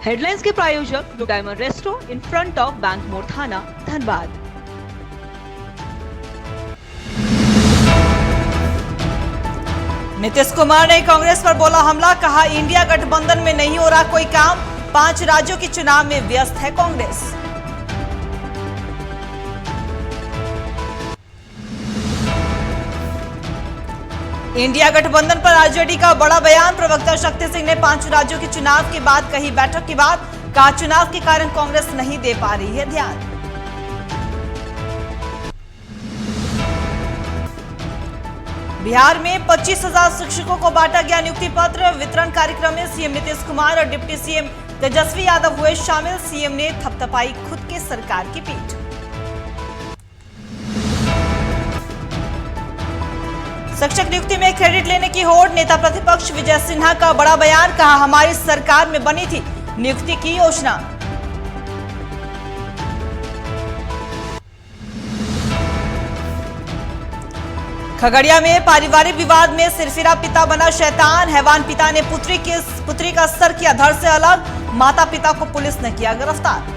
Headlines के प्रायोजक blue diamond resto in front of bank मोड़ थाना, धनबाद। नीतीश कुमार ने कांग्रेस पर बोला हमला, कहा इंडिया गठबंधन में नहीं हो रहा कोई काम, 5 राज्यों के चुनाव में व्यस्त है कांग्रेस। इंडिया गठबंधन पर आरजेडी का बड़ा बयान, प्रवक्ता शक्ति सिंह ने 5 राज्यों के चुनाव के बाद कही बैठक की बात, कहा चुनाव के कारण कांग्रेस नहीं दे पा रही है ध्यान। बिहार में 25,000 शिक्षकों को बांटा गया नियुक्ति पत्र, वितरण कार्यक्रम में सीएम नीतीश कुमार और डिप्टी सीएम तेजस्वी यादव हुए शामिल, सीएम ने थपथपाई खुद की सरकार की पीठ। शिक्षक नियुक्ति में क्रेडिट लेने की होड़, नेता प्रतिपक्ष विजय सिन्हा का बड़ा बयान, कहा हमारी सरकार में बनी थी नियुक्ति की योजना। खगड़िया में पारिवारिक विवाद में सिरफिरा पिता बना शैतान, हैवान पिता ने पुत्री का सर किया धड़ से अलग, माता पिता को पुलिस ने किया गिरफ्तार।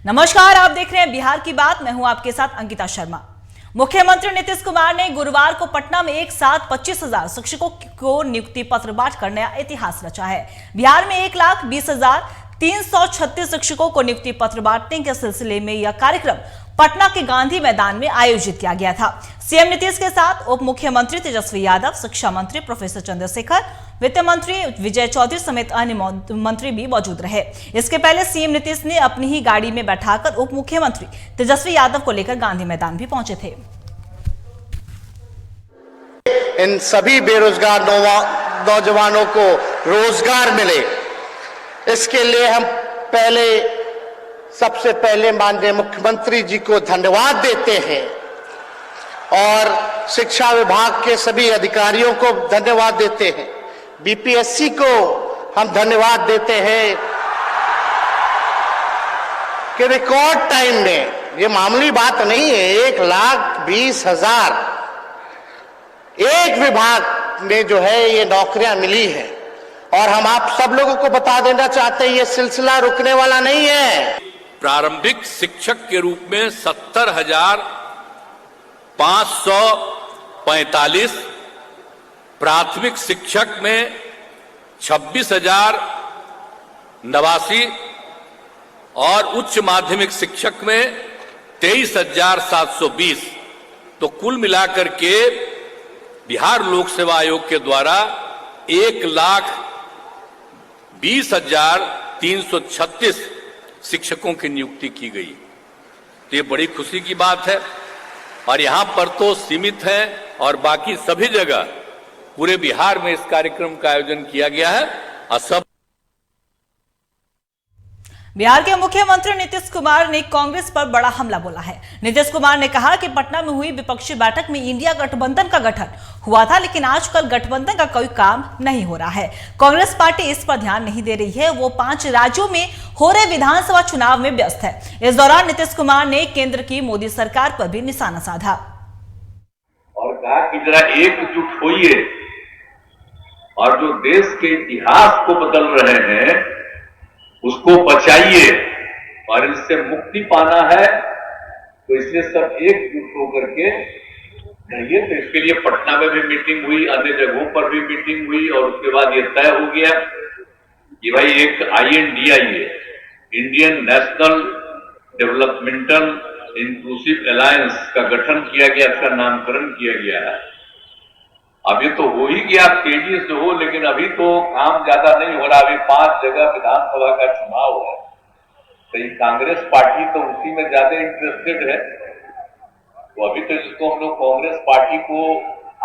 नमस्कार, आप देख रहे हैं बिहार की बात, मैं हूं आपके साथ अंकिता शर्मा। मुख्यमंत्री नीतीश कुमार ने गुरुवार को पटना में एक साथ 25,000 शिक्षकों को नियुक्ति पत्र बांटकर नया इतिहास रचा है। बिहार में 1,20,336 शिक्षकों को नियुक्ति पत्र बांटने के सिलसिले में यह कार्यक्रम पटना के गांधी मैदान में आयोजित किया गया था। सीएम नीतीश के साथ उप मुख्यमंत्री तेजस्वी यादव, शिक्षा मंत्री प्रोफेसर चंद्रशेखर, वित्त मंत्री विजय चौधरी समेत अन्य मंत्री भी मौजूद रहे। इसके पहले सीएम नीतीश ने अपनी ही गाड़ी में बैठाकर उप मुख्यमंत्री तेजस्वी यादव को लेकर गांधी मैदान भी पहुंचे थे। इन सभी बेरोजगार नौजवानों को रोजगार मिले, इसके लिए हम सबसे पहले माननीय मुख्यमंत्री जी को धन्यवाद देते हैं और शिक्षा विभाग के सभी अधिकारियों को धन्यवाद देते हैं। बीपीएससी को हम धन्यवाद देते हैं कि रिकॉर्ड टाइम में, ये मामूली बात नहीं है, 1,20,000 एक विभाग में जो है ये नौकरियां मिली है। और हम आप सब लोगों को बता देना चाहते हैं ये सिलसिला रुकने वाला नहीं है। प्रारंभिक शिक्षक के रूप में 70,545, प्राथमिक शिक्षक में 26,089 और उच्च माध्यमिक शिक्षक में 23,720। तो कुल मिलाकर के बिहार लोक सेवा आयोग के द्वारा 1,20,336 शिक्षकों की नियुक्ति की गई। तो ये बड़ी खुशी की बात है। और यहां पर तो सीमित है और बाकी सभी जगह पूरे बिहार में इस कार्यक्रम का आयोजन किया गया है। असम बिहार के मुख्यमंत्री नीतीश कुमार ने कांग्रेस पर बड़ा हमला बोला है। नीतीश कुमार ने कहा कि पटना में हुई विपक्षी बैठक में इंडिया गठबंधन का गठन हुआ था, लेकिन आजकल गठबंधन का कोई काम नहीं हो रहा है। कांग्रेस पार्टी इस पर ध्यान नहीं दे रही है, वो 5 राज्यों में हो रहे विधानसभा चुनाव में व्यस्त है। इस दौरान नीतीश कुमार ने केंद्र की मोदी सरकार पर भी निशाना साधा और कहा कि जरा एकजुट होइए और जो देश के इतिहास को बदल रहे हैं उसको बचाइए और इससे मुक्ति पाना है, तो इसलिए सब एकजुट होकर के रहिए। तो इसके लिए पटना में भी मीटिंग हुई, अन्य जगहों पर भी मीटिंग हुई और उसके बाद ये तय हो गया कि भाई एक INDIA, Indian national developmental inclusive alliance का गठन किया गया, इसका नामकरण किया गया है। अभी तो हो ही गया, तेजी से हो, लेकिन अभी तो काम ज्यादा नहीं हो रहा। अभी 5 जगह विधानसभा का चुनाव है, तो ये कांग्रेस पार्टी तो उसी में ज्यादा इंटरेस्टेड है। तो अभी तो जिसको हम लोग कांग्रेस पार्टी को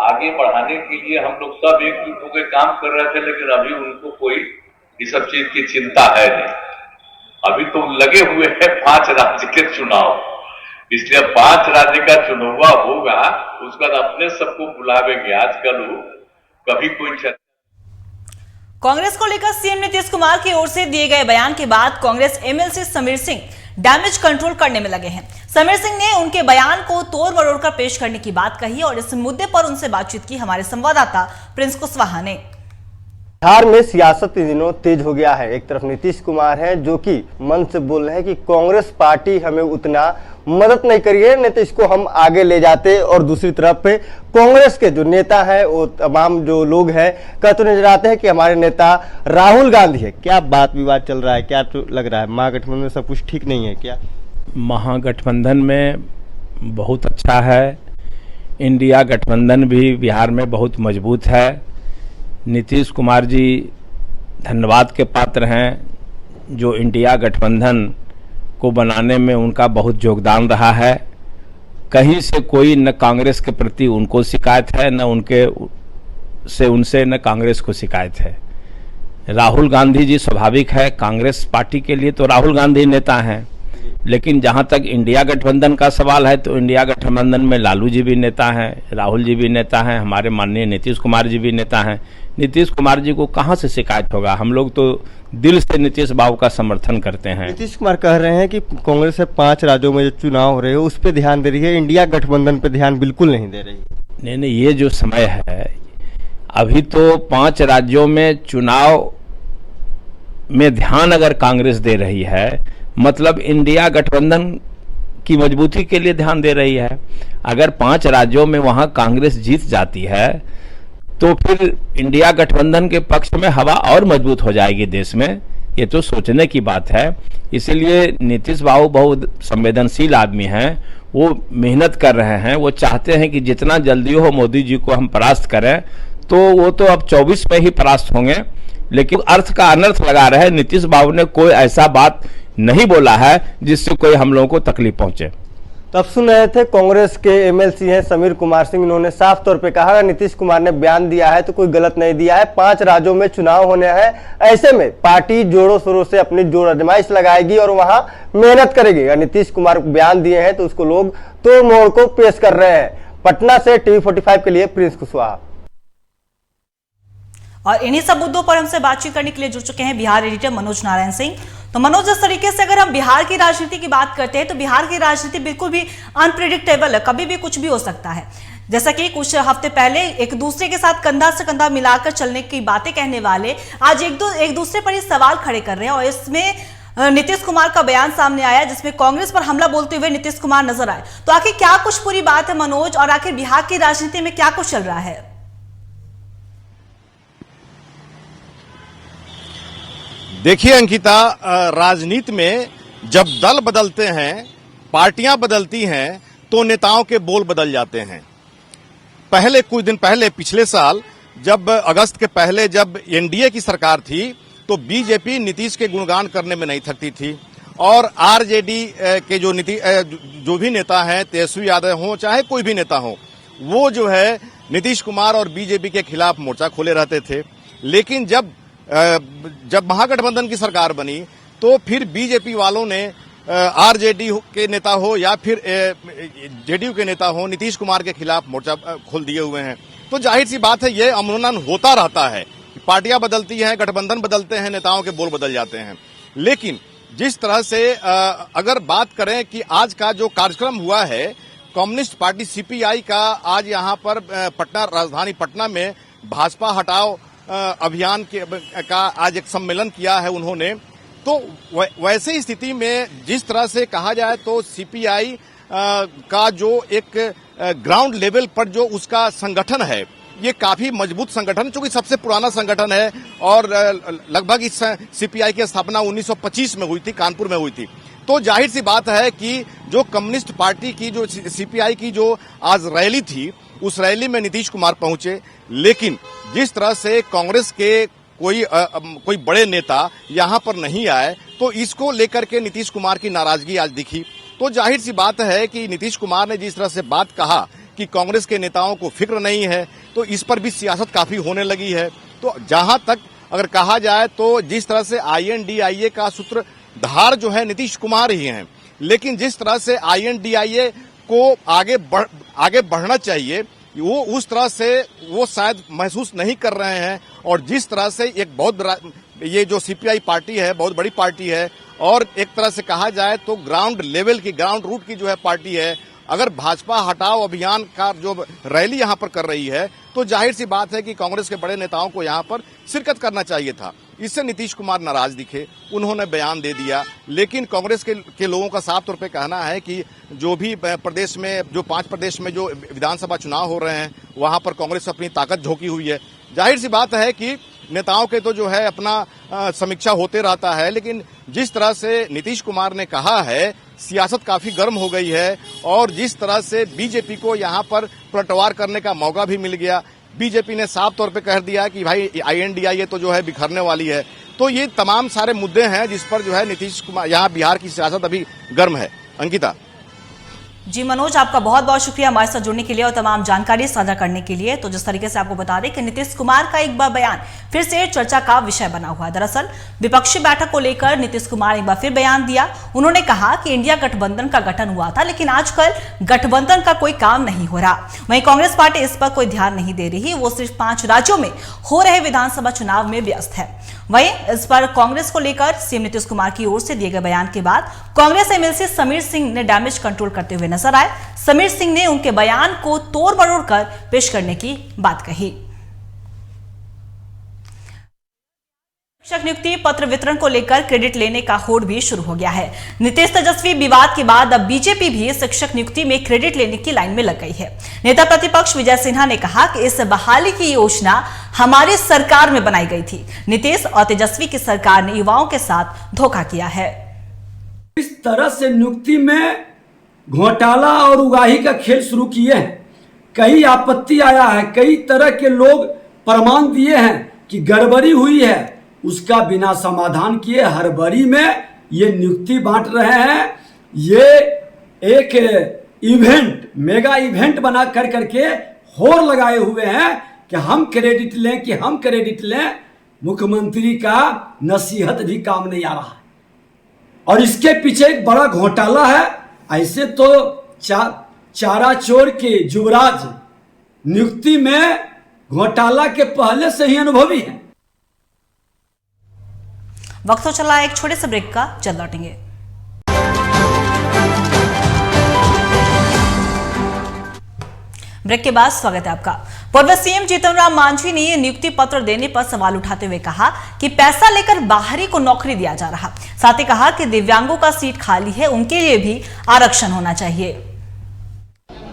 आगे बढ़ाने के लिए हम लोग सब एकजुट होकर काम कर रहे थे, लेकिन अभी उनको कोई इस सब चीज की चिंता है नहीं। अभी तो लगे हुए हैं 5 राज्य के चुनाव, इसलिए 5 राज्य का चुनाव होगा, उसके बाद अपने सबको बुलावेंगे। आजकल कभी कोई कांग्रेस को लेकर सीएम नीतीश कुमार की ओर से दिए गए बयान के बाद Congress MLC Sameer Singh damage control करने में लगे हैं। समीर सिंह ने उनके बयान को तोड़ मरोड़ कर पेश करने की बात कही और इस मुद्दे पर उनसे बातचीत की हमारे संवाददाता प्रिंस कुशवाहा ने। बिहार में सियासत इन दिनों तेज हो गया है। एक तरफ नीतीश कुमार हैं जो कि मन से बोल रहे हैं कि कांग्रेस पार्टी हमें उतना मदद नहीं करी है, नहीं तो इसको हम आगे ले जाते, और दूसरी तरफ पे कांग्रेस के जो नेता हैं वो तमाम जो लोग हैं कहते नजर आते हैं कि हमारे नेता राहुल गांधी है। क्या बात विवाद चल रहा है, क्या तो लग रहा है महागठबंधन में सब कुछ ठीक नहीं है क्या? महागठबंधन में बहुत अच्छा है, इंडिया गठबंधन भी बिहार में बहुत मजबूत है। नीतीश कुमार जी धन्यवाद के पात्र हैं जो इंडिया गठबंधन को बनाने में उनका बहुत योगदान रहा है। कहीं से कोई न कांग्रेस के प्रति उनको शिकायत है, न उनसे न कांग्रेस को शिकायत है। राहुल गांधी जी स्वाभाविक है, कांग्रेस पार्टी के लिए तो राहुल गांधी नेता हैं, लेकिन जहां तक इंडिया गठबंधन का सवाल है तो इंडिया गठबंधन में लालू जी भी नेता हैं, राहुल जी भी नेता हैं, हमारे माननीय नीतीश कुमार जी भी नेता हैं। नीतीश कुमार जी को कहां से शिकायत होगा? हम लोग तो दिल से नीतीश बाबू का समर्थन करते हैं। नीतीश कुमार कह रहे हैं कि कांग्रेस है 5 राज्यों में जो चुनाव हो रहे हो उस पर ध्यान दे रही है, इंडिया गठबंधन पे ध्यान बिल्कुल नहीं दे रही। नहीं, ये जो समय है अभी तो 5 राज्यों में चुनाव में ध्यान अगर कांग्रेस दे रही है मतलब इंडिया गठबंधन की मजबूती के लिए ध्यान दे रही है। अगर 5 राज्यों में वहां कांग्रेस जीत जाती है तो फिर इंडिया गठबंधन के पक्ष में हवा और मजबूत हो जाएगी देश में। ये तो सोचने की बात है। इसीलिए नीतीश बाबू बहुत संवेदनशील आदमी हैं, वो मेहनत कर रहे हैं, वो चाहते हैं कि जितना जल्दी हो मोदी जी को हम परास्त करें। तो वो तो अब 24 में ही परास्त होंगे, लेकिन अर्थ का अनर्थ लगा रहे। नीतीश बाबू ने कोई ऐसा बात नहीं बोला है जिससे कोई हम लोगों को तकलीफ पहुंचे। तब सुन रहे थे कांग्रेस के एमएलसी हैं समीर कुमार सिंह, इन्होंने साफ तौर पे कहा नीतीश कुमार ने बयान दिया है तो कोई गलत नहीं दिया है। 5 राज्यों में चुनाव होने हैं, ऐसे में पार्टी जोरों शोरों से अपनी जोर आजमाइश लगाएगी और वहां मेहनत करेगी। अगर नीतीश कुमार बयान दिए हैं तो उसको लोग तोड़ मोड़ को पेश कर रहे हैं। पटना से टीवी 45 के लिए प्रिंस कुशवाहा। और इन्हीं सब मुद्दों पर हमसे बातचीत करने के लिए जुड़ चुके हैं बिहार एडिटर मनोज नारायण सिंह। तो मनोज, जिस तरीके से अगर हम बिहार की राजनीति की बात करते हैं तो बिहार की राजनीति बिल्कुल भी अनप्रेडिक्टेबल है, कभी भी कुछ भी हो सकता है। जैसा कि कुछ हफ्ते पहले एक दूसरे के साथ कंधा से कंधा मिलाकर चलने की बातें कहने वाले आज एक दूसरे पर ही सवाल खड़े कर रहे हैं। और इसमें नीतीश कुमार का बयान सामने आया जिसमें कांग्रेस पर हमला बोलते हुए नीतीश कुमार नजर आए। तो आखिर क्या कुछ पूरी बात है मनोज, और आखिर बिहार की राजनीति में क्या कुछ चल रहा है? देखिए अंकिता, राजनीति में जब दल बदलते हैं, पार्टियां बदलती हैं तो नेताओं के बोल बदल जाते हैं। पहले कुछ दिन पहले पिछले साल जब अगस्त के पहले जब एनडीए की सरकार थी तो बीजेपी नीतीश के गुणगान करने में नहीं थकती थी, और आरजेडी के जो भी नेता हैं, तेजस्वी यादव हो चाहे कोई भी नेता हो, वो जो है नीतीश कुमार और बीजेपी के खिलाफ मोर्चा खोले रहते थे। लेकिन जब महागठबंधन की सरकार बनी तो फिर बीजेपी वालों ने आरजेडी के नेता हो या फिर जेडीयू के नेता हो, नीतीश कुमार के खिलाफ मोर्चा खोल दिए हुए हैं। तो जाहिर सी बात है ये अमूमन होता रहता है, पार्टियां बदलती हैं, गठबंधन बदलते हैं, नेताओं के बोल बदल जाते हैं। लेकिन जिस तरह से अगर बात करें कि आज का जो कार्यक्रम हुआ है कम्युनिस्ट पार्टी सीपीआई का, आज यहाँ पर राजधानी पटना में भाजपा हटाओ अभियान का आज एक सम्मेलन किया है उन्होंने। तो वैसे स्थिति में जिस तरह से कहा जाए तो सीपीआई का जो एक ग्राउंड लेवल पर जो उसका संगठन है ये काफी मजबूत संगठन, चूंकि सबसे पुराना संगठन है और लगभग इस सीपीआई की स्थापना 1925 में हुई थी, कानपुर में हुई थी। तो जाहिर सी बात है कि जो कम्युनिस्ट पार्टी की जो सीपीआई की जो आज रैली थी उस रैली में नीतीश कुमार पहुंचे, लेकिन जिस तरह से कांग्रेस के कोई बड़े नेता यहां पर नहीं आए तो इसको लेकर के नीतीश कुमार की नाराजगी आज दिखी। तो जाहिर सी बात है कि नीतीश कुमार ने जिस तरह से बात कहा कि कांग्रेस के नेताओं को फिक्र नहीं है, तो इस पर भी सियासत काफी होने लगी है। तो जहां तक अगर कहा जाए तो जिस तरह से आईएनडीआईए का सूत्रधार जो है नीतीश कुमार ही हैं, लेकिन जिस तरह से आईएनडीआईए को आगे बढ़ना चाहिए वो उस तरह से वो शायद महसूस नहीं कर रहे हैं। और जिस तरह से एक बहुत बड़ा ये जो सीपीआई पार्टी है बहुत बड़ी पार्टी है और एक तरह से कहा जाए तो ग्राउंड लेवल की, ग्राउंड रूट की जो है पार्टी है। अगर भाजपा हटाओ अभियान का जो रैली यहां पर कर रही है तो जाहिर सी बात है कि कांग्रेस के बड़े नेताओं को यहां पर शिरकत करना चाहिए था। इससे नीतीश कुमार नाराज दिखे, उन्होंने बयान दे दिया। लेकिन कांग्रेस के लोगों का साफ तौर पे कहना है कि जो भी प्रदेश में, जो 5 प्रदेश में जो विधानसभा चुनाव हो रहे हैं वहां पर कांग्रेस अपनी ताकत झोंकी हुई है। जाहिर सी बात है कि नेताओं के तो जो है अपना समीक्षा होते रहता है, लेकिन जिस तरह से नीतीश कुमार ने कहा है सियासत काफी गर्म हो गई है और जिस तरह से बीजेपी को यहां पर पलटवार करने का मौका भी मिल गया। बीजेपी ने साफ तौर पे कह दिया कि भाई INDIA तो जो है बिखरने वाली है। तो ये तमाम सारे मुद्दे हैं जिस पर जो है नीतीश कुमार, यहाँ बिहार की सियासत अभी गर्म है। अंकिता। जी मनोज, आपका बहुत बहुत शुक्रिया हमारे साथ जुड़ने के लिए और तमाम जानकारी साझा करने के लिए। तो जिस तरीके से आपको बता दें कि नीतीश कुमार का एक बार बयान फिर से चर्चा का विषय बना हुआ है। दरअसल विपक्षी बैठक को लेकर नीतीश कुमार एक बार फिर बयान दिया। उन्होंने कहा कि इंडिया गठबंधन का गठन हुआ था, लेकिन आजकल गठबंधन का कोई काम नहीं हो रहा। वहीं कांग्रेस पार्टी इस पर कोई ध्यान नहीं दे रही, वो सिर्फ 5 राज्यों में हो रहे विधानसभा चुनाव में व्यस्त है। वहीं इस पर कांग्रेस को लेकर सीएम नीतीश कुमार की ओर से दिए गए बयान के बाद कांग्रेस MLC समीर सिंह ने डैमेज कंट्रोल करते हुए नजर आए। समीर सिंह ने उनके बयान को तोड़ मरोड़ कर पेश करने की बात कही। शिक्षक नियुक्ति पत्र वितरण को लेकर क्रेडिट लेने का होड़ भी शुरू हो गया है। नीतीश तेजस्वी विवाद के बाद अब बीजेपी भी शिक्षक नियुक्ति में क्रेडिट लेने की लाइन में लग गई है। नेता प्रतिपक्ष विजय सिन्हा ने कहा कि इस बहाली की योजना हमारी सरकार में बनाई गई थी। नीतीश और तेजस्वी की सरकार ने युवाओं के साथ धोखा किया है। इस तरह से नियुक्ति में घोटाला और उगाही का खेल शुरू किए हैं। कई आपत्ति आया है, कई तरह के लोग प्रमाण दिए हैं कि गड़बड़ी हुई है, उसका बिना समाधान किए हड़बड़ी में ये नियुक्ति बांट रहे हैं। ये एक इवेंट, मेगा इवेंट बना कर करके होड़ लगाए हुए हैं कि हम क्रेडिट लें, कि हम क्रेडिट लें। मुख्यमंत्री का नसीहत भी काम नहीं आ रहा है और इसके पीछे एक बड़ा घोटाला है। ऐसे तो चारा चोर के युवराज नियुक्ति में घोटाला के पहले से ही अनुभवी है। वक्त हो चला एक छोटे से ब्रेक का, जल्द लौटेंगे। ब्रेक के बाद स्वागत है आपका। पूर्व सीएम जीतन राम मांझी ने नियुक्ति पत्र देने पर सवाल उठाते हुए कहा कि पैसा लेकर बाहरी को नौकरी दिया जा रहा। साथ ही कहा कि दिव्यांगों का सीट खाली है, उनके लिए भी आरक्षण होना चाहिए।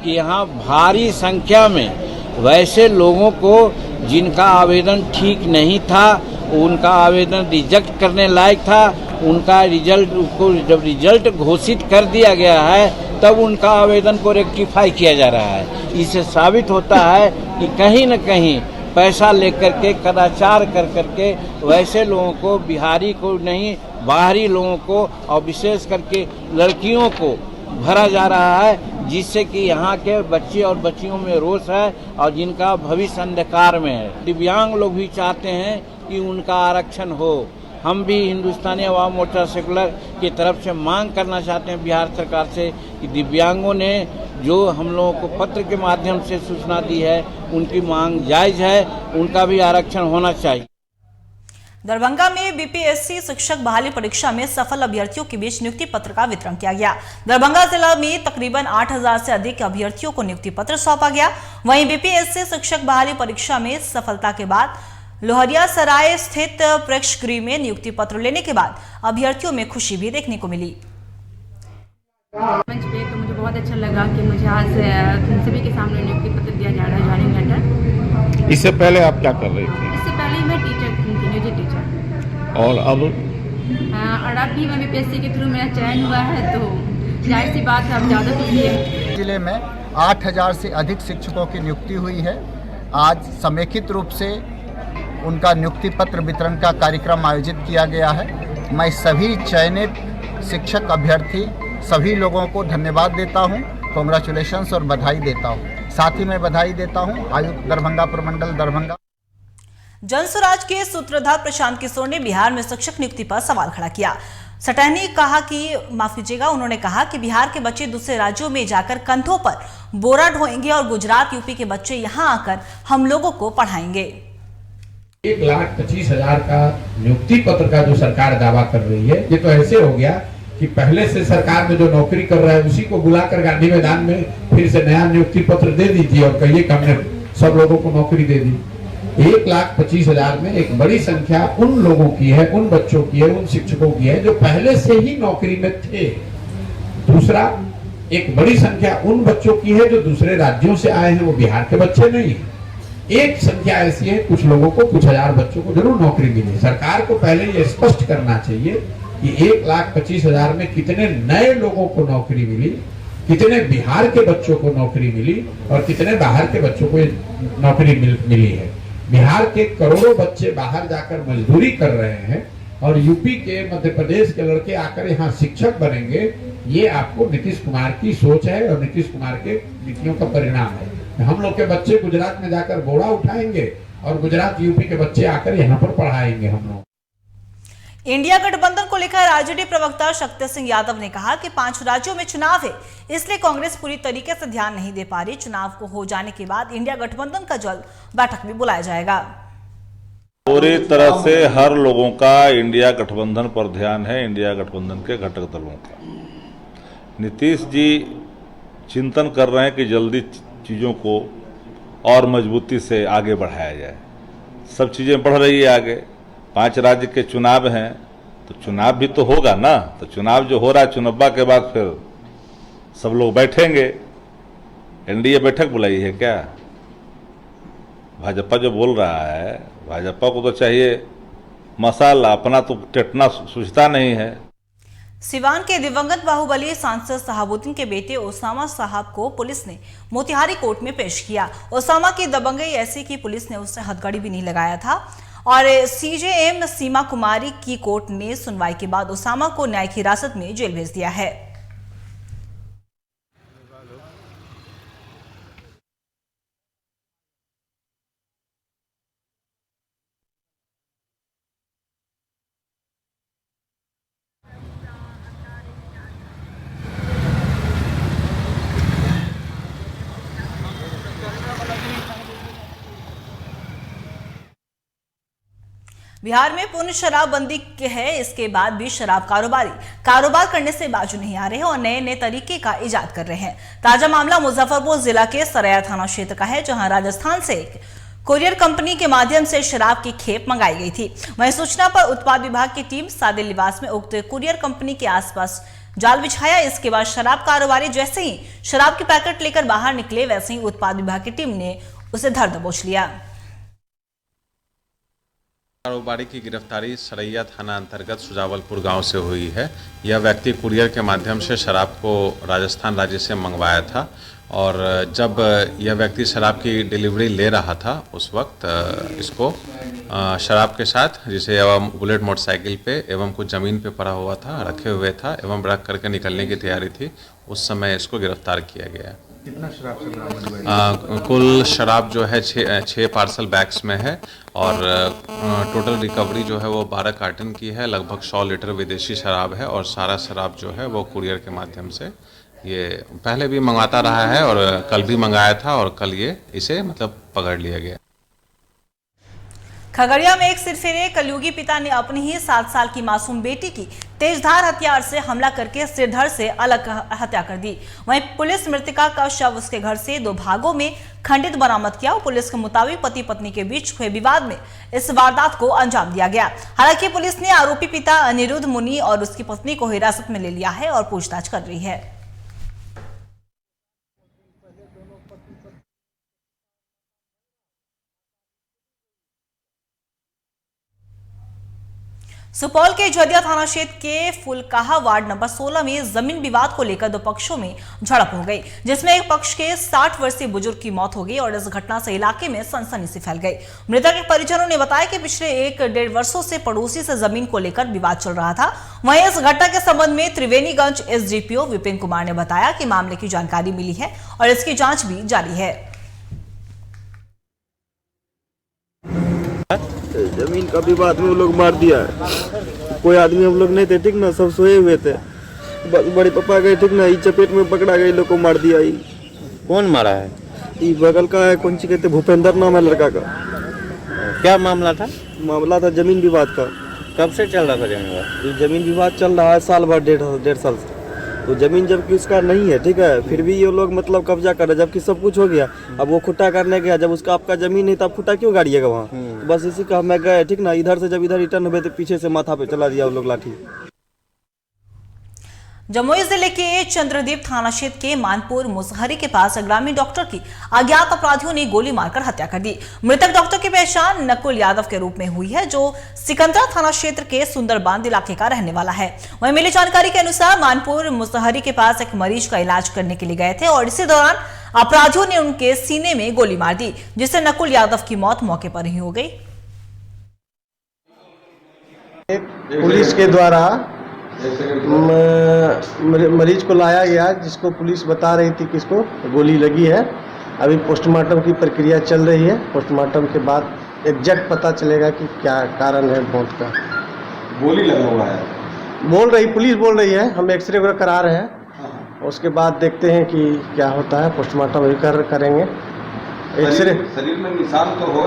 कि यहाँ भारी संख्या में वैसे लोगों को जिनका आवेदन ठीक नहीं था, उनका आवेदन रिजेक्ट करने लायक था, उनका रिजल्ट को जब रिजल्ट घोषित कर दिया गया है तब उनका आवेदन को रेक्टिफाई किया जा रहा है। इससे साबित होता है कि कहीं न कहीं पैसा लेकर के कदाचार कर करके वैसे लोगों को, बिहारी को नहीं बाहरी लोगों को और विशेष करके लड़कियों को भरा जा रहा है, जिससे कि यहाँ के बच्चे और बच्चियों में रोष है और जिनका भविष्य अंधकार में है। दिव्यांग लोग भी चाहते हैं कि उनका आरक्षण हो। हम भी हिंदुस्तानी अवाम मोर्चा सेकुलर की तरफ से मांग करना चाहते हैं बिहार सरकार से कि दिव्यांगों ने जो हम लोगों को पत्र के माध्यम से सूचना दी है उनकी मांग जायज़ है, उनका भी आरक्षण होना चाहिए। दरभंगा में बीपीएससी शिक्षक बहाली परीक्षा में सफल अभ्यर्थियों के बीच नियुक्ति पत्र का वितरण किया गया। दरभंगा जिला में तकरीबन 8000 से अधिक अभ्यर्थियों को नियुक्ति पत्र सौंपा गया। वहीं बीपीएससी शिक्षक बहाली परीक्षा में सफलता के बाद लोहरिया सराय स्थित प्रेक्षगृह में नियुक्ति पत्र लेने के बाद अभ्यर्थियों में खुशी भी देखने को मिली। मंच पे तो मुझे बहुत अच्छा लगा कि मुझे आज सभी के सामने नियुक्ति पत्र दिया जा रहा है, ज्वाइनिंग लेटर। इससे पहले आप क्या कर रही थी? इससे पहले मैं टीचर थी, नियोजित टीचर। और अब भी मैं बीपीएससी के थ्रू मेरा चयन हुआ है, तो जाहिर सी बात है अब ज़्यादा खुशी है। जिले में 8000 से अधिक शिक्षकों की नियुक्ति हुई है। आज समेकित रूप से उनका नियुक्ति पत्र वितरण का कार्यक्रम आयोजित किया गया है। मैं सभी चयनित शिक्षक अभ्यर्थी सभी लोगों को धन्यवाद देता हूं, कांग्रेचुलेशंस और बधाई देता हूं। साथ ही मैं बधाई देता हूं आयुक्त दरभंगा प्रमंडल दरभंगा। जनसुराज के सूत्रधार प्रशांत किशोर ने बिहार में शिक्षक नियुक्ति पर सवाल खड़ा किया। सटहनी कहा कि माफ कीजिएगा, उन्होंने कहा कि बिहार के बच्चे दूसरे राज्यों में जाकर कंधों पर बोरा ढोएंगे और गुजरात यूपी के बच्चे यहां आकर हम लोगों को पढ़ाएंगे। 1,25,000 का नियुक्ति पत्र का जो सरकार दावा कर रही है, ये तो ऐसे हो गया कि पहले से सरकार में जो नौकरी कर रहा है उसी को बुलाकर गांधी मैदान में फिर से नया नियुक्ति पत्र दे दीजिए और कहिए कि हमने सब लोगों को नौकरी दे दी। 1,25,000 में एक बड़ी संख्या उन लोगों की है, उन बच्चों की है, उन शिक्षकों की है जो पहले से ही नौकरी में थे। दूसरा, एक बड़ी संख्या उन बच्चों की है जो दूसरे राज्यों से आए हैं, वो बिहार के बच्चे नहीं है। एक संख्या ऐसी है, कुछ लोगों को, कुछ हजार बच्चों को जरूर नौकरी मिली। सरकार को पहले ये स्पष्ट करना चाहिए कि 1,25,000 में कितने नए लोगों को नौकरी मिली, कितने बिहार के बच्चों को नौकरी मिली और कितने बाहर के बच्चों को नौकरी मिली है। बिहार के करोड़ों बच्चे बाहर जाकर मजदूरी कर रहे हैं और यूपी के, मध्य प्रदेश के लड़के आकर यहाँ शिक्षक बनेंगे। ये आपको नीतीश कुमार की सोच है और नीतीश कुमार के नीतियों का परिणाम है। हम लोग के बच्चे गुजरात में जाकर बोरा उठाएंगे और गुजरात यूपी के बच्चे आकर यहाँ पर पढ़ाएंगे हम लोग। इंडिया गठबंधन को लेकर आरजेडी प्रवक्ता शक्ति सिंह यादव ने कहा कि 5 राज्यों में चुनाव है, इसलिए कांग्रेस पूरी तरीके से ध्यान नहीं दे पा रही। चुनाव को हो जाने के बाद इंडिया गठबंधन का जल्द बैठक भी बुलाया जाएगा। पूरी तरह से हर लोगों का इंडिया गठबंधन पर ध्यान है, इंडिया गठबंधन के घटक दलों का। नीतीश जी चिंतन कर रहे हैं कि जल्दी चीज़ों को और मजबूती से आगे बढ़ाया जाए। सब चीज़ें बढ़ रही है आगे। 5 राज्य के चुनाव हैं, तो चुनाव भी तो होगा ना। तो चुनाव जो हो रहा है, चुनाव के बाद फिर सब लोग बैठेंगे। एनडीए बैठक बुलाई है क्या? भाजपा जो बोल रहा है, भाजपा को तो चाहिए मसाला, अपना तो टेटना सूझता नहीं है। सिवान के दिवंगत बाहुबली सांसद शहाबुद्दीन के बेटे ओसामा साहब को पुलिस ने मोतिहारी कोर्ट में पेश किया। ओसामा की दबंगई ऐसी कि पुलिस ने उससे हथकड़ी भी नहीं लगाया था और सीजेएम सीमा कुमारी की कोर्ट ने सुनवाई के बाद ओसामा को न्यायिक हिरासत में जेल भेज दिया है। बिहार में पूर्ण शराबबंदी है, इसके बाद भी शराब कारोबार करने से बाजू नहीं आ रहे हैं और नए नए तरीके का इजाद कर रहे हैं। ताजा मामला मुजफ्फरपुर जिला के सरैया थाना क्षेत्र का है, जहां राजस्थान से एक कुरियर कंपनी के माध्यम से शराब की खेप मंगाई गई थी। वहीं सूचना पर उत्पाद विभाग की टीम सादे लिबास में उक्त कुरियर कंपनी के आसपास जाल बिछाया। इसके बाद शराब कारोबारी जैसे ही शराब के पैकेट लेकर बाहर निकले, वैसे ही उत्पाद विभाग की टीम ने उसे धर दबोच लिया। कारोबारी की गिरफ्तारी सरैया थाना अंतर्गत सुजावलपुर गांव से हुई है। यह व्यक्ति कुरियर के माध्यम से शराब को राजस्थान राज्य से मंगवाया था और जब यह व्यक्ति शराब की डिलीवरी ले रहा था, उस वक्त इसको शराब के साथ, जिसे एवं बुलेट मोटरसाइकिल पे एवं कुछ ज़मीन पे पड़ा हुआ था, रखे हुए था एवं रख करके निकलने की तैयारी थी, उस समय इसको गिरफ्तार किया गया। कितना शराब से बरामद हुआ? कुल शराब जो है 6 पार्सल बैग्स में है और टोटल रिकवरी जो है वो 12 कार्टन की है। लगभग 100 लीटर विदेशी शराब है और सारा शराब जो है वो कुरियर के माध्यम से ये पहले भी मंगाता रहा है और कल भी मंगाया था और कल ये इसे पकड़ लिया गया। खगड़िया में एक सिरफिरे कलयुगी पिता ने अपनी ही 7 साल की मासूम बेटी की तेजधार हथियार से हमला करके सिरधड़ से अलग हत्या कर दी। वहीं पुलिस मृतका का शव उसके घर से 2 भागों में खंडित बरामद किया और पुलिस के मुताबिक पति पत्नी के बीच हुए विवाद में इस वारदात को अंजाम दिया गया। हालांकि पुलिस ने आरोपी पिता अनिरुद्ध मुनि और उसकी पत्नी को हिरासत में ले लिया है और पूछताछ कर रही है। सुपौल के झदिया थाना क्षेत्र के फुलकाहा वार्ड नंबर 16 में जमीन विवाद को लेकर 2 पक्षों में झड़प हो गई, जिसमें एक पक्ष के 60 वर्षीय बुजुर्ग की मौत हो गई और इस घटना से इलाके में सनसनी सी फैल गई। मृतक के परिजनों ने बताया कि पिछले 1-1.5 वर्षों से पड़ोसी से जमीन को लेकर विवाद चल रहा था। वहीं इस घटना के संबंध में त्रिवेणीगंज एसडीपीओ विपिन कुमार ने बताया कि मामले की जानकारी मिली है और इसकी जाँच भी जारी है। जमीन का विवाद में वो लोग मार दिया है। कोई आदमी हम लोग नहीं थे, ठीक ना, सब सोए हुए थे। बड़े पापा गए, ठीक ना, चपेट में पकड़ा गए, लोग को मार दिया। कौन मारा है? ये बगल का है, कौन सी कहते, भूपेंद्र नाम है लड़का का। क्या मामला था? मामला था जमीन विवाद का। कब से चल रहा था जमीन विवाद? ये जमीन विवाद चल रहा है साल भर, डेढ़ साल से। तो जमीन जबकि उसका नहीं है, ठीक है, फिर भी ये लोग मतलब कब्जा कर रहे, जबकि सब कुछ हो गया। अब वो खुट्टा करने गया, जब उसका आपका जमीन नहीं था, आप खुट्टा क्यों गाड़िएगा वहाँ? तो बस इसी का मैं गए, ठीक ना, इधर से जब इधर रिटर्न हुए तो पीछे से माथा पे चला दिया वो लोग लाठी। जमुई जिले के चंद्रदीप थाना क्षेत्र के मानपुर मुसहरी के पास ग्रामीण डॉक्टर की अज्ञात अपराधियों ने गोली मारकर हत्या कर दी। मृतक डॉक्टर की पहचान नकुल यादव के रूप में हुई है, जो सिकंदरा थाना क्षेत्र के सुंदरबांध इलाके का रहने वाला है। वहीं मिली जानकारी के अनुसार मानपुर मुसहरी के पास एक मरीज का इलाज करने के लिए गए थे और इसी दौरान अपराधियों ने उनके सीने में गोली मार दी, जिससे नकुल यादव की मौत मौके पर ही हो गई। पुलिस के द्वारा मरीज को लाया गया, जिसको पुलिस बता रही थी किसको गोली लगी है। अभी पोस्टमार्टम की प्रक्रिया चल रही है। पोस्टमार्टम के बाद एग्जैक्ट पता चलेगा कि क्या कारण है मौत का। गोली लगा हुआ है बोल रही पुलिस बोल रही है, हम एक्सरे वगैरह करा रहे हैं। उसके बाद देखते हैं कि क्या होता है, पोस्टमार्टम भी करेंगे। एक्सरे शरीर में निशान तो हो,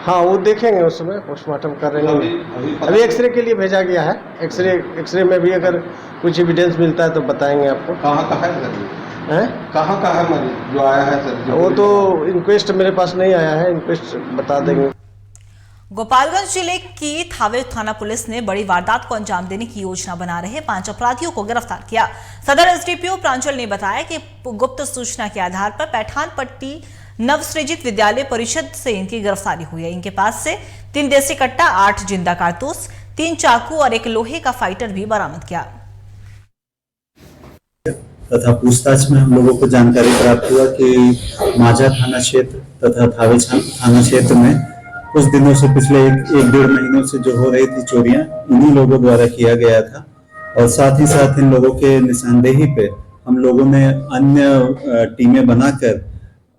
हाँ वो देखेंगे, उस समय पोस्टमार्टम कर रहे हैं। अभी एक्सरे के लिए भेजा गया है। एक्सरे में भी अगर कुछ एविडेंस मिलता है तो बताएंगे आपको। कहाँ है सर? कहाँ है मरीज जो आया है सर? वो तो इंक्वेस्ट मेरे पास नहीं आया है, इंक्वेस्ट बता देंगे। गोपालगंज जिले की थावे थाना पुलिस ने बड़ी वारदात को अंजाम देने की योजना बना रहे 5 अपराधियों को गिरफ्तार किया। सदर एसडीपीओ प्रांजल ने बताया कि गुप्त सूचना के आधार पर पैठानपट्टी नवसृजित विद्यालय परिषद से इनकी गिरफ्तारी हुई है। इनके पास से 3 देसी कट्टा, 8 जिंदा कारतूस, 3 चाकू और 1 लोहे का फाइटर भी बरामद किया। तथा पूछताछ में हम लोगों को जानकारी प्राप्त हुआ कि माझा थाना क्षेत्र तथा थावे थाना क्षेत्र में कुछ दिनों से, पिछले एक डेढ़ महीनों से जो हो रही थी चोरियां, इन्हीं लोगों द्वारा किया गया था। और साथ ही साथ इन लोगों के निशानदेही पे हम लोगों ने अन्य टीमें बनाकर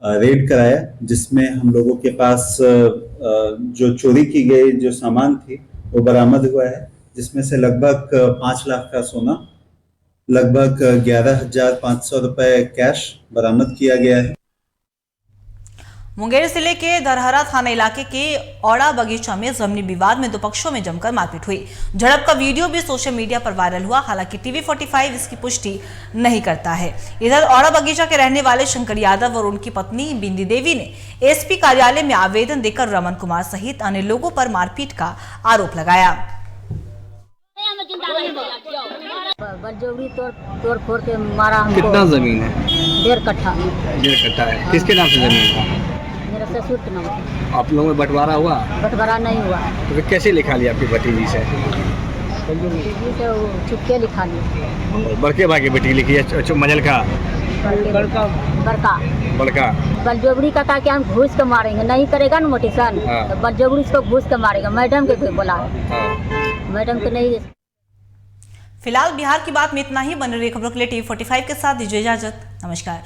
रेड कराया, जिसमें हम लोगों के पास जो चोरी की गई जो सामान थी वो बरामद हुआ है, जिसमें से लगभग 5 लाख का सोना, लगभग 11,500 रुपए कैश बरामद किया गया है। मुंगेर जिले के दरहरा थाना इलाके के औड़ा बगीचा में जमीनी विवाद में 2 पक्षों में जमकर मारपीट हुई। झड़प का वीडियो भी सोशल मीडिया पर वायरल हुआ। हालांकि टीवी 45 इसकी पुष्टि नहीं करता है। इधर औड़ा बगीचा के रहने वाले शंकर यादव और उनकी पत्नी बिंदी देवी ने एसपी कार्यालय में आवेदन देकर रमन कुमार सहित अन्य लोगों पर मारपीट का आरोप लगाया। तोड़ फोड़ के मारा हमको। कितना जमीन है? 1.5 कट्ठा। 1.5 कट्ठा है। किसके नाम से जमीन था? मेरा ससुर के नाम। आप लोगों में बंटवारा हुआ? बंटवारा नहीं हुआ। तो फिर कैसे लिखा लिया आपकी भतीजी से? भतीजी से छुपके लिखा लिया। बड़के भाई की बेटी लिखी है मजल का? बड़का बलजोबड़ी का कहा कि हम घूस के मारेंगे, नहीं करेगा ना मोटिशन तो बलजोबड़ी इसको घूस के मारेगा। मैडम के कोई बोला है, मैडम को नहीं। फिलहाल बिहार की बात में इतना ही। बने रहिए खबरों के लिए टीवी 45 के साथ। दीजिए इजाजत। नमस्कार।